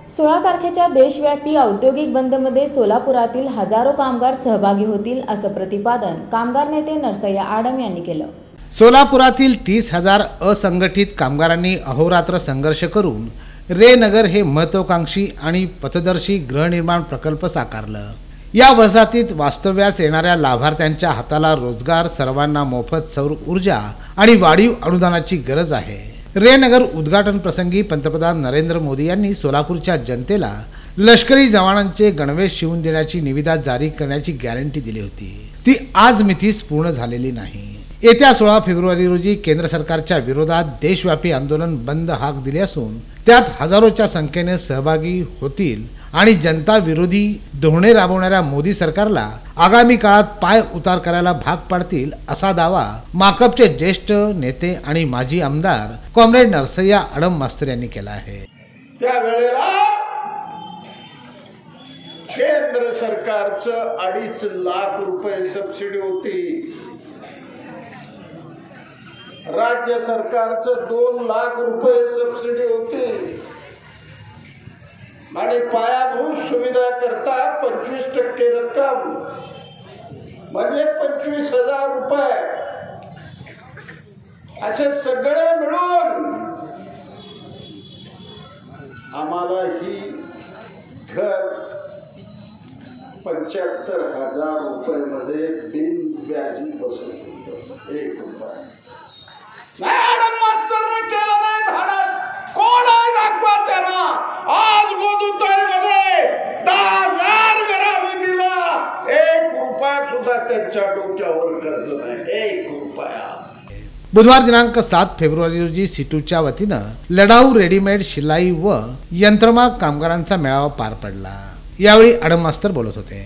16 तारखेच्या देशव्यापी औद्योगिक बंदमध्ये सोलापुरातील हजारो कामगार सहभागी होतील असं प्रतिपादन कामगार नेते नरसय्या आडम यांनी केलं। सोलापुरातील 30,000 असंघटित कामगारांनी अहोरात्र संघर्ष करून रे नगर हे महत्त्वाकांक्षी आणि पथदर्शी गृहनिर्माण प्रकल्प साकारलं। या वसाहतीत वास्तव्यास येणाऱ्या लाभार्थ्यांच्या हाताला रोजगार, सर्वांना मोफत सौर ऊर्जा आणि वाढीव अनुदानाची गरज आहे। रे नगर उद्घाटन प्रसंगी पंतप्रधान नरेंद्र मोदी यांनी सोलापूरच्या जनतेला लष्करी जवानांचे गणवेश शिवून देण्याची निविदा जारी करण्याची गॅरंटी दिली होती। ती आज मितीस पूर्ण झालेली नाही। येत्या 16 फेब्रुवारी रोजी केंद्र सरकारच्या विरोधात देशव्यापी आंदोलन बंद हाक दिली असून त्यात हजारोच्या संख्येने सहभागी होतील आणि जनता विरोधी धोरणे राबवणाऱ्या मोदी सरकारला आगामी काळात पाय उतार करायला भाग पाडतील असा दावा माकपचे ज्येष्ठ नेते आणि माजी आमदार कॉम्रेड नरसय्या आडम मास्तर यांनी केला आहे। त्यावेळेला केंद्र सरकारचं 2.5 लाख रुपये सबसिडी होती, राज्य सरकारचं 2 लाख रुपये सबसिडी होती आणि पायाभूत सुविधा करता 25% रक्कम म्हणजे 25,000 रुपये असे सगळे मिळून आम्हाला ही घर 75,000 रुपये मध्ये बिनव्याजी बसत 1 रुपया मॅडम मास्तरने केलं नाही धाडस। कोण आहे दाखवा त्याला। आज गोदुताईमध्ये 10,000 घरावी दिला, 1 रुपया सुद्धा त्यांच्या डोक्यावर कर्ज नाही, 1 रुपया। बुधवार दिनांक 7 फेब्रुवारी रोजी सिटूच्या वतीनं लढाऊ रेडीमेड शिलाई व यंत्रमाग कामगारांचा मेळावा पार पडला। यावेळी आडम मास्तर बोलत होते।